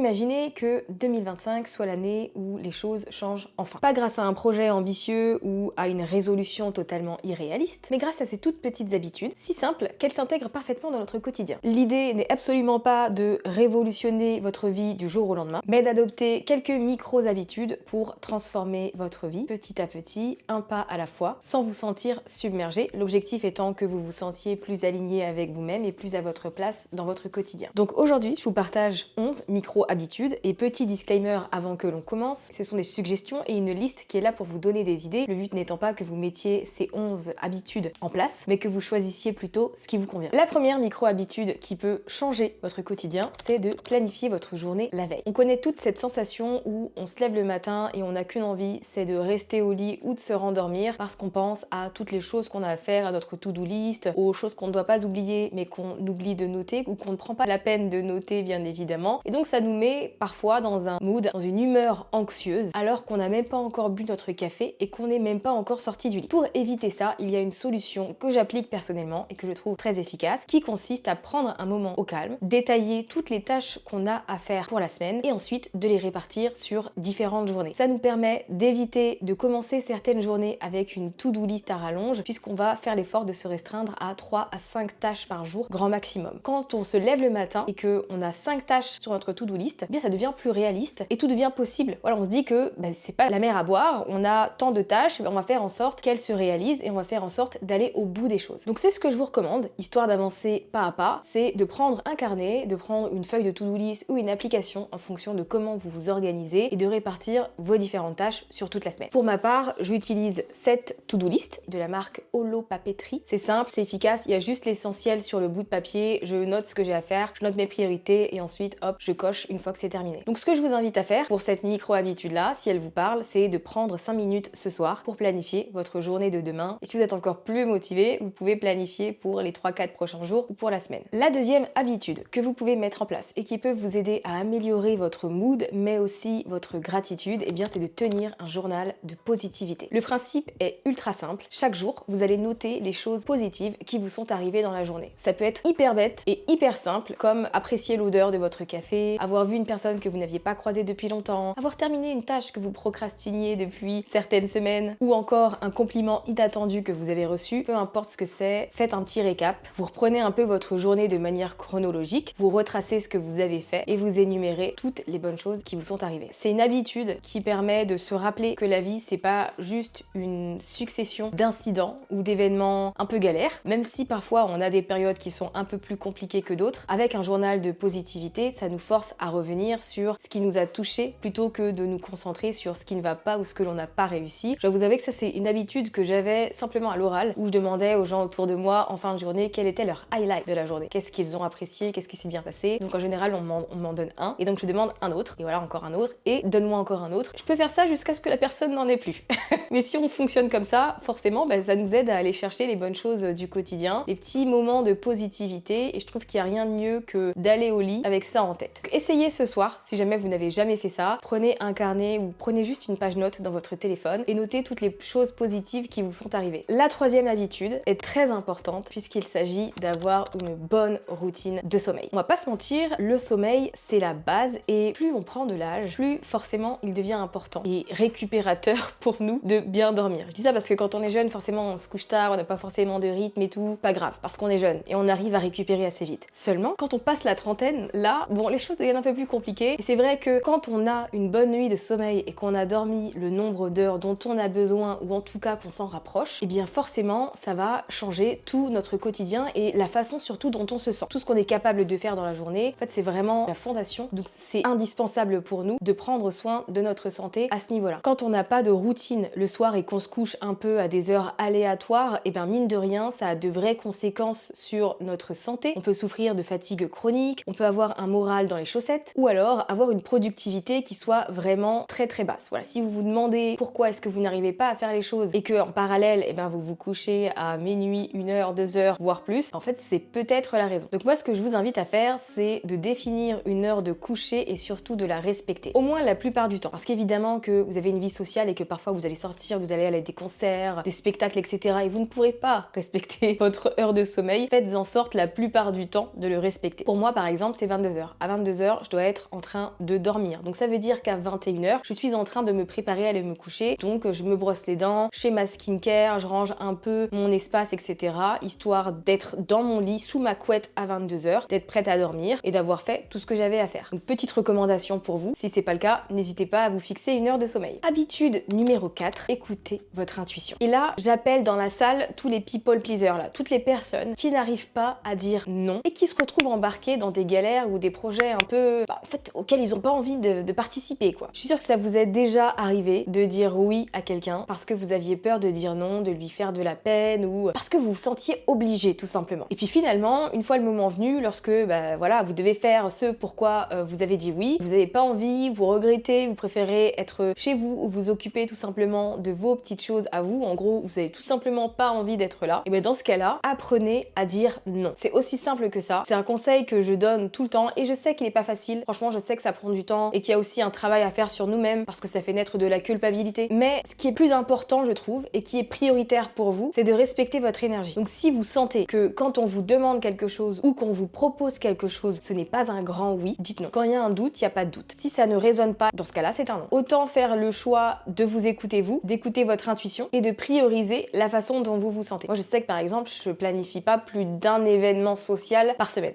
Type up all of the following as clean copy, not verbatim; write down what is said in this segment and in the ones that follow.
imaginez que 2025 soit l'année où les choses changent enfin. Pas grâce à un projet ambitieux ou à une résolution totalement irréaliste, mais grâce à ces toutes petites habitudes, si simples qu'elles s'intègrent parfaitement dans notre quotidien. L'idée n'est absolument pas de révolutionner votre vie du jour au lendemain, mais d'adopter quelques micro-habitudes pour transformer votre vie petit à petit, un pas à la fois, sans vous sentir submergé. L'objectif étant que vous vous sentiez plus aligné avec vous-même et plus à votre place dans votre quotidien. Donc aujourd'hui, je vous partage 11 micro-habitudes et petit disclaimer avant que l'on commence, ce sont des suggestions et une liste qui est là pour vous donner des idées, le but n'étant pas que vous mettiez ces 11 habitudes en place, mais que vous choisissiez plutôt ce qui vous convient. La première micro-habitude qui peut changer votre quotidien, c'est de planifier votre journée la veille. On connaît toute cette sensation où on se lève le matin et on n'a qu'une envie, c'est de rester au lit ou de se rendormir parce qu'on pense à toutes les choses qu'on a à faire, à notre to-do list, aux choses qu'on ne doit pas oublier mais qu'on oublie de noter ou qu'on ne prend pas la peine de noter bien évidemment. Et donc ça nous met parfois dans un mood, dans une humeur anxieuse alors qu'on n'a même pas encore bu notre café et qu'on n'est même pas encore sorti du lit. Pour éviter ça, il y a une solution que j'applique personnellement et que je trouve très efficace qui consiste à prendre un moment au calme, détailler toutes les tâches qu'on a à faire pour la semaine et ensuite de les répartir sur différentes journées. Ça nous permet d'éviter de commencer certaines journées avec une to-do list à rallonge puisqu'on va faire l'effort de se restreindre à 3 à 5 tâches par jour, grand maximum. Quand on se lève le matin et qu'on a 5 tâches sur notre to-do list, eh bien ça devient plus réaliste et tout devient possible. Voilà, on se dit que c'est pas la mer à boire, on a tant de tâches, on va faire en sorte qu'elles se réalisent et on va faire en sorte d'aller au bout des choses. Donc c'est ce que je vous recommande, histoire d'avancer pas à pas, c'est de prendre un carnet, de prendre une feuille de to-do list ou une application en fonction de comment vous vous organisez et de répartir vos différentes tâches sur toute la semaine. Pour ma part, j'utilise cette to-do list de la marque Holo Papeterie. C'est simple, c'est efficace, il y a juste l'essentiel sur le bout de papier, je note ce que j'ai à faire, je note mes priorités et ensuite hop, je coche une fois que c'est terminé. Donc ce que je vous invite à faire pour cette micro-habitude là, si elle vous parle, c'est de prendre 5 minutes ce soir pour planifier votre journée de demain. Et si vous êtes encore plus motivé, vous pouvez planifier pour les 3-4 prochains jours ou pour la semaine. La deuxième habitude que vous pouvez mettre en place et qui peut vous aider à améliorer votre mood mais aussi votre gratitude, eh bien c'est de tenir un journal de positivité. Le principe est ultra simple. Chaque jour, vous allez noter les choses positives qui vous sont arrivées dans la journée. Ça peut être hyper bête et hyper simple, comme apprécier l'odeur de votre café, avoir vu une personne que vous n'aviez pas croisée depuis longtemps, avoir terminé une tâche que vous procrastiniez depuis certaines semaines, ou encore un compliment inattendu que vous avez reçu. Peu importe ce que c'est, faites un petit récap. Vous reprenez un peu votre journée de manière chronologique, vous retracez ce que vous avez fait et vous énumérez toutes les bonnes choses qui vous sont arrivées. C'est une habitude qui permet de se rappeler que la vie, c'est pas juste une succession d'incidents ou d'événements un peu galères, même si parfois on a des périodes qui sont un peu plus compliquées que d'autres. Avec un journal de positivité, ça nous force à revenir sur ce qui nous a touché plutôt que de nous concentrer sur ce qui ne va pas ou ce que l'on n'a pas réussi. Je dois vous avouer que ça, c'est une habitude que j'avais simplement à l'oral, où je demandais aux gens autour de moi en fin de journée quel était leur highlight de la journée, qu'est-ce qu'ils ont apprécié, qu'est-ce qui s'est bien passé. Donc en général on m'en donne un et donc je demande un autre et voilà encore un autre et donne-moi encore un autre. Je peux faire ça jusqu'à ce que la personne n'en ait plus. Mais si on fonctionne comme ça, forcément ça nous aide à aller chercher les bonnes choses du quotidien, les petits moments de positivité, et je trouve qu'il n'y a rien de mieux que d'aller au lit avec ça en tête. Donc, essayez ce soir, si jamais vous n'avez jamais fait ça, prenez un carnet ou prenez juste une page note dans votre téléphone et notez toutes les choses positives qui vous sont arrivées. La troisième habitude est très importante puisqu'il s'agit d'avoir une bonne routine de sommeil. On va pas se mentir, le sommeil c'est la base et plus on prend de l'âge, plus forcément il devient important et récupérateur pour nous de bien dormir. Je dis ça parce que quand on est jeune, forcément on se couche tard, on n'a pas forcément de rythme et tout, pas grave, parce qu'on est jeune et on arrive à récupérer assez vite. Seulement, quand on passe la trentaine, là, bon, les choses deviennent un peu plus compliquées et c'est vrai que quand on a une bonne nuit de sommeil et qu'on a dormi le nombre d'heures dont on a besoin ou en tout cas qu'on s'en rapproche, eh bien forcément ça va changer tout notre quotidien et la façon surtout dont on se sent. Tout ce qu'on est capable de faire dans la journée, en fait c'est vraiment la fondation, donc c'est indispensable pour nous de prendre soin de notre santé à ce niveau-là. Quand on n'a pas de routine le soir et qu'on se couche un peu à des heures aléatoires, et bien mine de rien ça a de vraies conséquences sur notre santé. On peut souffrir de fatigue chronique, on peut avoir un moral dans les chaussettes ou alors avoir une productivité qui soit vraiment très très basse. Voilà, si vous vous demandez pourquoi est-ce que vous n'arrivez pas à faire les choses et que en parallèle vous vous couchez à minuit, 1 heure, 2 heures, voire plus, en fait c'est peut-être la raison. Donc moi ce que je vous invite à faire, c'est de définir une heure de coucher et surtout de la respecter. Au moins la plupart du temps. Parce qu'évidemment que vous avez une vie sociale et que parfois vous allez sortir, vous allez aller à des concerts, des spectacles, etc. et vous ne pourrez pas respecter votre heure de sommeil. Faites en sorte la plupart du temps de le respecter. Pour moi par exemple c'est 22 heures. À 22 heures, je dois être en train de dormir. Donc ça veut dire qu'à 21h, je suis en train de me préparer à aller me coucher. Donc je me brosse les dents, je fais ma skincare, je range un peu mon espace, etc. Histoire d'être dans mon lit sous ma couette à 22h, d'être prête à dormir et d'avoir fait tout ce que j'avais à faire. Donc petite recommandation pour vous, si c'est pas le cas, n'hésitez pas à vous fixer une heure de sommeil. Habitude numéro 4, écoutez votre intuition. Et là, j'appelle dans la salle tous les people pleasers là, toutes les personnes qui n'arrivent pas à dire non et qui se retrouvent embarqués dans des galères ou des projets un peu, en fait, auxquels ils n'ont pas envie de participer quoi. Je suis sûre que ça vous est déjà arrivé de dire oui à quelqu'un parce que vous aviez peur de dire non, de lui faire de la peine ou parce que vous vous sentiez obligé tout simplement. Et puis finalement, une fois le moment venu, lorsque voilà, vous devez faire ce pourquoi vous avez dit oui, vous n'avez pas envie, vous regrettez, vous préférez être chez vous ou vous occuper tout simplement de vos petites choses à vous, en gros, vous avez tout simplement pas envie d'être là, et bien dans ce cas-là, apprenez à dire non. C'est aussi simple que ça. C'est un conseil que je donne tout le temps et je sais qu'il est pas facile. Franchement, je sais que ça prend du temps et qu'il y a aussi un travail à faire sur nous-mêmes parce que ça fait naître de la culpabilité. Mais ce qui est plus important, je trouve, et qui est prioritaire pour vous, c'est de respecter votre énergie. Donc si vous sentez que quand on vous demande quelque chose ou qu'on vous propose quelque chose, ce n'est pas un grand oui, dites non. Quand il y a un doute, il n'y a pas de doute. Si ça ne résonne pas, dans ce cas-là, c'est un non. Autant faire le choix de vous écouter vous, d'écouter votre intuition et de prioriser la façon dont vous vous sentez. Moi, je sais que par exemple, je planifie pas plus d'un événement social par semaine.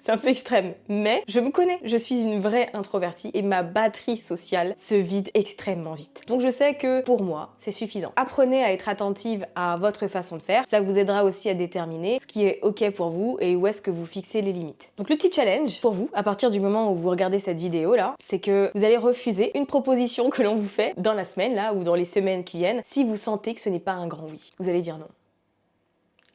C'est un peu extrême, mais je me connais, je suis une vraie introvertie et ma batterie sociale se vide extrêmement vite. Donc je sais que pour moi, c'est suffisant. Apprenez à être attentive à votre façon de faire, ça vous aidera aussi à déterminer ce qui est ok pour vous et où est-ce que vous fixez les limites. Donc le petit challenge pour vous, à partir du moment où vous regardez cette vidéo là, c'est que vous allez refuser une proposition que l'on vous fait dans la semaine là ou dans les semaines qui viennent si vous sentez que ce n'est pas un grand oui. Vous allez dire non.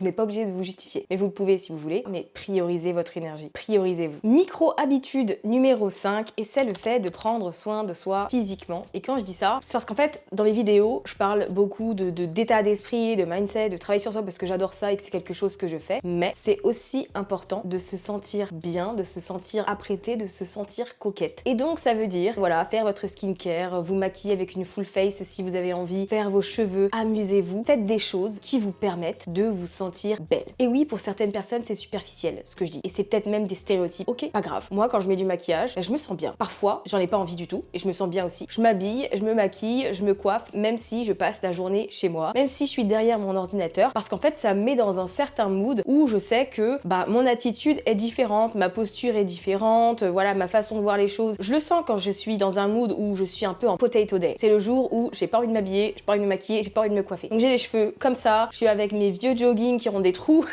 Vous n'êtes pas obligé de vous justifier, mais vous le pouvez si vous voulez, mais priorisez votre énergie, priorisez-vous. Micro-habitude numéro 5, et c'est le fait de prendre soin de soi physiquement. Et quand je dis ça, c'est parce qu'en fait, dans mes vidéos, je parle beaucoup d'état d'esprit, de mindset, de travail sur soi, parce que j'adore ça et que c'est quelque chose que je fais, mais c'est aussi important de se sentir bien, de se sentir apprêtée, de se sentir coquette. Et donc ça veut dire, voilà, faire votre skincare, vous maquiller avec une full face si vous avez envie, faire vos cheveux, amusez-vous, faites des choses qui vous permettent de vous sentir belle. Et oui, pour certaines personnes, c'est superficiel ce que je dis. Et c'est peut-être même des stéréotypes. Ok, pas grave. Moi, quand je mets du maquillage, je me sens bien. Parfois, j'en ai pas envie du tout et je me sens bien aussi. Je m'habille, je me maquille, je me coiffe, même si je passe la journée chez moi, même si je suis derrière mon ordinateur, parce qu'en fait, ça me met dans un certain mood où je sais que mon attitude est différente, ma posture est différente, voilà, ma façon de voir les choses. Je le sens quand je suis dans un mood où je suis un peu en potato day. C'est le jour où j'ai pas envie de m'habiller, j'ai pas envie de me maquiller, j'ai pas envie de me coiffer. Donc j'ai les cheveux comme ça, je suis avec mes vieux jogging qui ont des trous,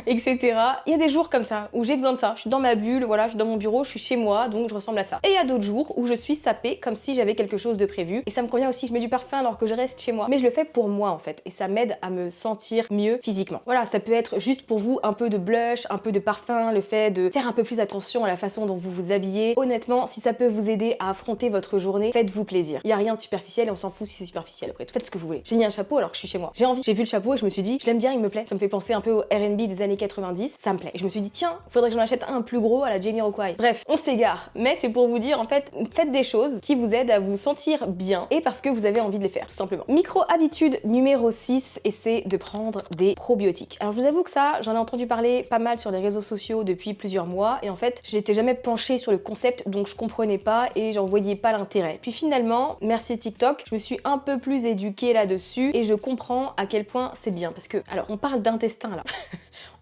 etc. Il y a des jours comme ça où j'ai besoin de ça. Je suis dans ma bulle, voilà, je suis dans mon bureau, je suis chez moi, donc je ressemble à ça. Et il y a d'autres jours où je suis sapée comme si j'avais quelque chose de prévu. Et ça me convient aussi, je mets du parfum alors que je reste chez moi. Mais je le fais pour moi en fait. Et ça m'aide à me sentir mieux physiquement. Voilà, ça peut être juste pour vous un peu de blush, un peu de parfum, le fait de faire un peu plus attention à la façon dont vous vous habillez. Honnêtement, si ça peut vous aider à affronter votre journée, faites-vous plaisir. Il n'y a rien de superficiel et on s'en fout si c'est superficiel après. Faites ce que vous voulez. J'ai mis un chapeau alors que je suis chez moi. J'ai envie, j'ai vu le chapeau et je me suis dit, je l'aime bien, il me plaît. Ça me fait penser un peu au R&B des années 90, ça me plaît. Et je me suis dit, tiens, faudrait que j'en achète un plus gros à la Jamiroquai. Bref, on s'égare. Mais c'est pour vous dire, en fait, faites des choses qui vous aident à vous sentir bien et parce que vous avez envie de les faire, tout simplement. Micro-habitude numéro 6, et c'est de prendre des probiotiques. Alors je vous avoue que ça, j'en ai entendu parler pas mal sur les réseaux sociaux depuis plusieurs mois et en fait, je n'étais jamais penchée sur le concept, donc je comprenais pas et j'en voyais pas l'intérêt. Puis finalement, merci TikTok, je me suis un peu plus éduquée là-dessus et je comprends à quel point c'est bien. Parce que, alors, on parle d'intestin là.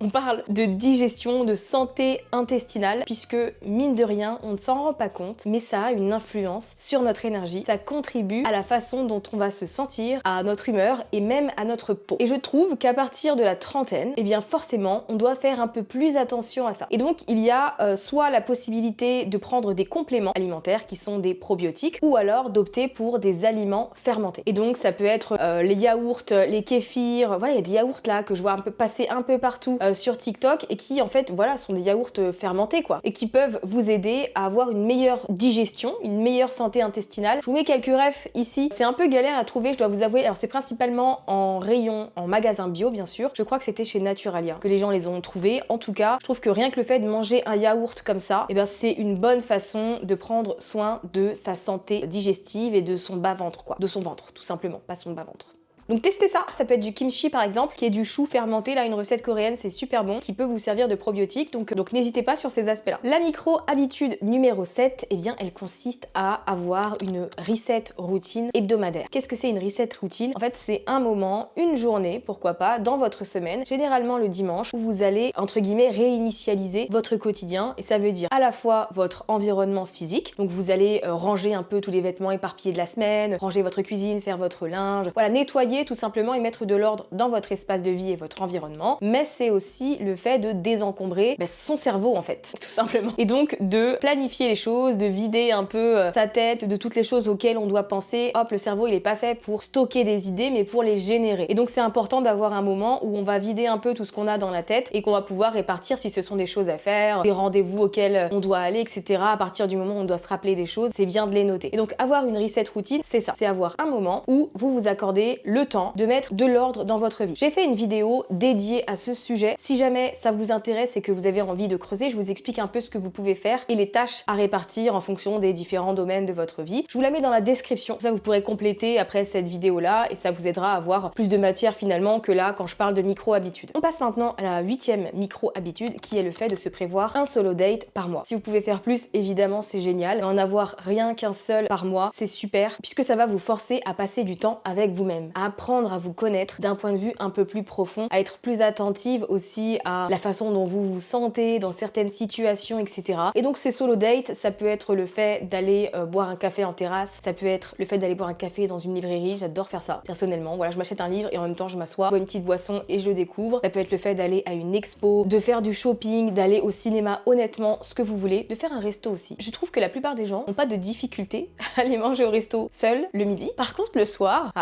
On parle de digestion, de santé intestinale, puisque mine de rien, on ne s'en rend pas compte, mais ça a une influence sur notre énergie. Ça contribue à la façon dont on va se sentir, à notre humeur et même à notre peau. Et je trouve qu'à partir de la trentaine, eh bien forcément, on doit faire un peu plus attention à ça. Et donc, il y a soit la possibilité de prendre des compléments alimentaires qui sont des probiotiques, ou alors d'opter pour des aliments fermentés. Et donc, ça peut être les yaourts, les kéfirs, voilà, il y a des yaourts là que je vois un peu passer un peu partout sur TikTok et qui en fait voilà sont des yaourts fermentés quoi et qui peuvent vous aider à avoir une meilleure digestion, une meilleure santé intestinale. Je vous mets quelques refs ici, c'est un peu galère à trouver je dois vous avouer, alors c'est principalement en rayon, en magasin bio bien sûr, je crois que c'était chez Naturalia que les gens les ont trouvés. En tout cas je trouve que rien que le fait de manger un yaourt comme ça, et ben c'est une bonne façon de prendre soin de sa santé digestive et de son bas-ventre quoi, de son ventre tout simplement, pas son bas-ventre. Donc testez ça, ça peut être du kimchi par exemple, qui est du chou fermenté, là une recette coréenne, c'est super bon, qui peut vous servir de probiotique, donc n'hésitez pas sur ces aspects-là. La micro-habitude numéro 7, eh bien elle consiste à avoir une reset routine hebdomadaire. Qu'est-ce que c'est une reset routine? En fait, c'est un moment, une journée, pourquoi pas, dans votre semaine, généralement le dimanche, où vous allez, entre guillemets, réinitialiser votre quotidien, et ça veut dire à la fois votre environnement physique, donc vous allez ranger un peu tous les vêtements éparpillés de la semaine, ranger votre cuisine, faire votre linge, voilà, nettoyer tout simplement et mettre de l'ordre dans votre espace de vie et votre environnement, mais c'est aussi le fait de désencombrer son cerveau en fait, tout simplement. Et donc de planifier les choses, de vider un peu sa tête de toutes les choses auxquelles on doit penser. Hop, le cerveau il est pas fait pour stocker des idées mais pour les générer. Et donc c'est important d'avoir un moment où on va vider un peu tout ce qu'on a dans la tête et qu'on va pouvoir répartir si ce sont des choses à faire, des rendez-vous auxquels on doit aller, etc. À partir du moment où on doit se rappeler des choses, c'est bien de les noter. Et donc avoir une reset routine, c'est ça. C'est avoir un moment où vous vous accordez le temps de mettre de l'ordre dans votre vie. J'ai fait une vidéo dédiée à ce sujet. Si jamais ça vous intéresse et que vous avez envie de creuser, je vous explique un peu ce que vous pouvez faire et les tâches à répartir en fonction des différents domaines de votre vie. Je vous la mets dans la description. Ça, vous pourrez compléter après cette vidéo-là et ça vous aidera à avoir plus de matière finalement que là quand je parle de micro-habitudes. On passe maintenant à la 8e micro-habitude qui est le fait de se prévoir un solo date par mois. Si vous pouvez faire plus, évidemment, c'est génial. Mais en avoir rien qu'un seul par mois, c'est super puisque ça va vous forcer à passer du temps avec vous-même, à apprendre à vous connaître d'un point de vue un peu plus profond, à être plus attentive aussi à la façon dont vous vous sentez dans certaines situations, etc. Et donc ces solo dates, ça peut être le fait d'aller boire un café en terrasse, ça peut être le fait d'aller boire un café dans une librairie, j'adore faire ça personnellement. Voilà, je m'achète un livre et en même temps je m'assois, bois une petite boisson et je le découvre. Ça peut être le fait d'aller à une expo, de faire du shopping, d'aller au cinéma, honnêtement, ce que vous voulez, de faire un resto aussi. Je trouve que la plupart des gens n'ont pas de difficulté à aller manger au resto seul le midi. Par contre le soir,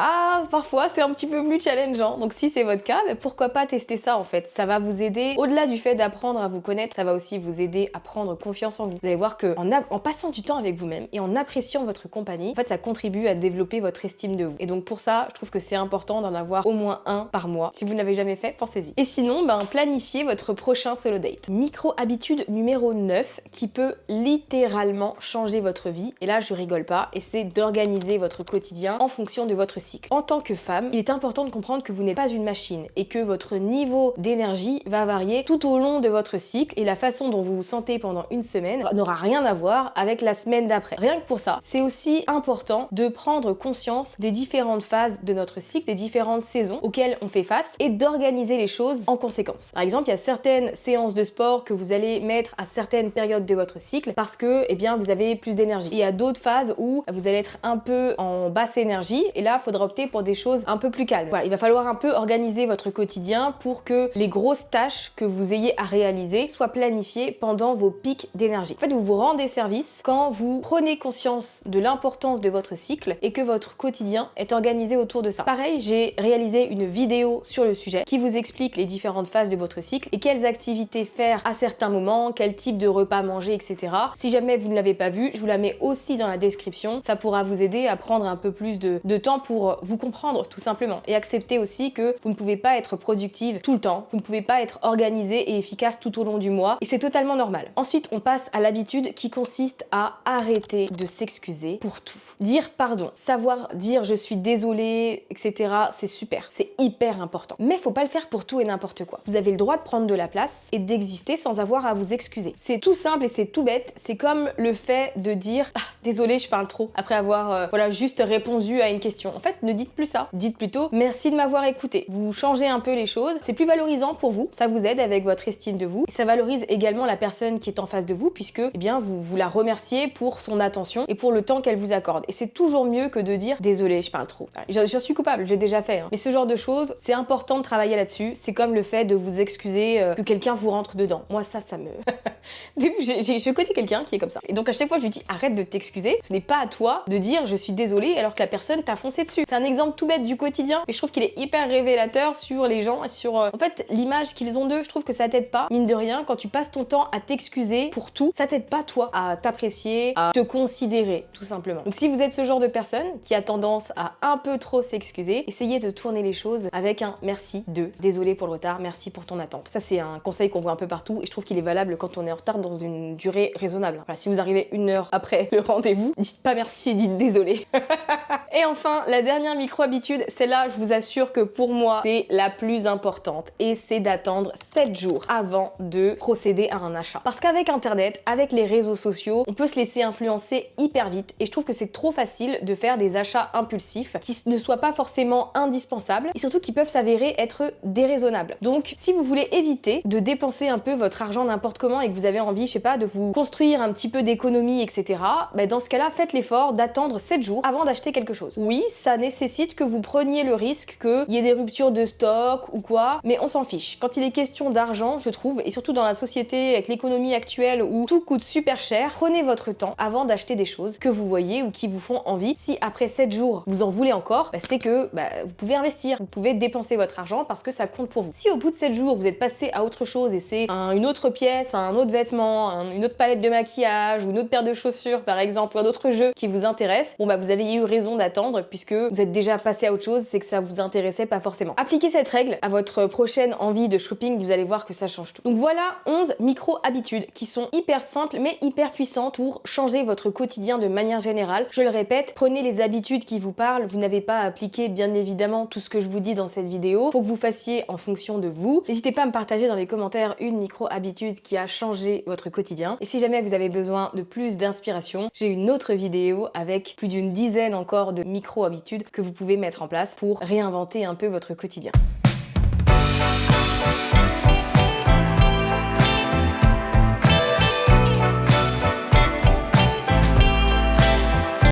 parfois c'est un petit peu plus challengeant. Donc si c'est votre cas, pourquoi pas tester ça en fait. Ça va vous aider, au-delà du fait d'apprendre à vous connaître, ça va aussi vous aider à prendre confiance en vous. Vous allez voir que en passant du temps avec vous-même et en appréciant votre compagnie, en fait ça contribue à développer votre estime de vous. Et donc pour ça, je trouve que c'est important d'en avoir au moins un par mois. Si vous ne l'avez jamais fait, pensez-y. Et sinon, planifiez votre prochain solo date. Micro-habitude numéro 9 qui peut littéralement changer votre vie. Et là, je rigole pas. Et c'est d'organiser votre quotidien en fonction de votre cycle. En tant que femme, il est important de comprendre que vous n'êtes pas une machine et que votre niveau d'énergie va varier tout au long de votre cycle et la façon dont vous vous sentez pendant une semaine n'aura rien à voir avec la semaine d'après. Rien que pour ça, c'est aussi important de prendre conscience des différentes phases de notre cycle, des différentes saisons auxquelles on fait face et d'organiser les choses en conséquence. Par exemple, il y a certaines séances de sport que vous allez mettre à certaines périodes de votre cycle parce que, vous avez plus d'énergie. Et il y a d'autres phases où vous allez être un peu en basse énergie et là, il faudra opter pour des choses un peu plus calmes. Voilà, il va falloir un peu organiser votre quotidien pour que les grosses tâches que vous ayez à réaliser soient planifiées pendant vos pics d'énergie. En fait, vous vous rendez service quand vous prenez conscience de l'importance de votre cycle et que votre quotidien est organisé autour de ça. Pareil, j'ai réalisé une vidéo sur le sujet qui vous explique les différentes phases de votre cycle et quelles activités faire à certains moments, quel type de repas manger, etc. Si jamais vous ne l'avez pas vue, je vous la mets aussi dans la description. Ça pourra vous aider à prendre un peu plus de temps pour vous comprendre tout simplement et accepter aussi que vous ne pouvez pas être productive tout le temps, vous ne pouvez pas être organisé et efficace tout au long du mois et c'est totalement normal. Ensuite, on passe à l'habitude qui consiste à arrêter de s'excuser pour tout. Dire pardon, savoir dire je suis désolée, etc. c'est super, c'est hyper important. Mais faut pas le faire pour tout et n'importe quoi. Vous avez le droit de prendre de la place et d'exister sans avoir à vous excuser. C'est tout simple et c'est tout bête. C'est comme le fait de dire désolé, je parle trop après avoir juste répondu à une question. En fait, ne dites plus ça. Dites plutôt merci de m'avoir écouté. Vous changez un peu les choses. C'est plus valorisant pour vous. Ça vous aide avec votre estime de vous. Et ça valorise également la personne qui est en face de vous puisque vous la remerciez pour son attention et pour le temps qu'elle vous accorde. Et c'est toujours mieux que de dire désolé, je parle trop. J'en suis coupable, j'ai déjà fait. Mais ce genre de choses, c'est important de travailler là-dessus. C'est comme le fait de vous excuser que quelqu'un vous rentre dedans. Moi, ça me... je connais quelqu'un qui est comme ça. Et donc à chaque fois, je lui dis arrête de t'excuser. Ce n'est pas à toi de dire je suis désolée alors que la personne t'a foncé dessus. C'est un exemple tout bête du quotidien. Mais je trouve qu'il est hyper révélateur sur les gens et sur en fait l'image qu'ils ont d'eux. Je trouve que ça t'aide pas. Mine de rien, quand tu passes ton temps à t'excuser pour tout, ça t'aide pas toi à t'apprécier, à te considérer tout simplement. Donc si vous êtes ce genre de personne qui a tendance à un peu trop s'excuser, essayez de tourner les choses avec un merci de désolé pour le retard, merci pour ton attente. Ça c'est un conseil qu'on voit un peu partout et je trouve qu'il est valable quand on est en retard dans une durée raisonnable. Voilà, si vous arrivez 1 heure après le rendez-vous, dites pas merci, dites désolé. Et enfin, la dernière micro-habitude micro-habitude, celle-là, je vous assure que pour moi, c'est la plus importante et c'est d'attendre 7 jours avant de procéder à un achat. Parce qu'avec Internet, avec les réseaux sociaux, on peut se laisser influencer hyper vite et je trouve que c'est trop facile de faire des achats impulsifs qui ne soient pas forcément indispensables et surtout qui peuvent s'avérer être déraisonnables. Donc, si vous voulez éviter de dépenser un peu votre argent n'importe comment et que vous avez envie, je sais pas, de vous construire un petit peu d'économie, etc., bah dans ce cas-là, faites l'effort d'attendre 7 jours avant d'acheter quelque chose. Oui, ça nécessite que vous preniez le risque qu'il y ait des ruptures de stock ou quoi, mais on s'en fiche. Quand il est question d'argent, je trouve, et surtout dans la société avec l'économie actuelle où tout coûte super cher, prenez votre temps avant d'acheter des choses que vous voyez ou qui vous font envie. Si après 7 jours, vous en voulez encore, bah c'est que vous pouvez investir, vous pouvez dépenser votre argent parce que ça compte pour vous. Si au bout de 7 jours, vous êtes passé à autre chose et c'est une autre pièce, un autre vêtement, une autre palette de maquillage ou une autre paire de chaussures par exemple, ou un autre jeu qui vous intéresse, bon bah vous avez eu raison d'attendre puisque vous êtes déjà passé à autre chose, c'est que ça vous intéressait pas forcément. Appliquez cette règle à votre prochaine envie de shopping, vous allez voir que ça change tout. Donc voilà 11 micro-habitudes qui sont hyper simples mais hyper puissantes pour changer votre quotidien de manière générale. Je le répète, prenez les habitudes qui vous parlent, vous n'avez pas à appliquer bien évidemment tout ce que je vous dis dans cette vidéo, faut que vous fassiez en fonction de vous. N'hésitez pas à me partager dans les commentaires une micro-habitude qui a changé votre quotidien. Et si jamais vous avez besoin de plus d'inspiration, j'ai une autre vidéo avec plus d'une dizaine encore de micro-habitudes que vous pouvez mettre en place pour réinventer un peu votre quotidien.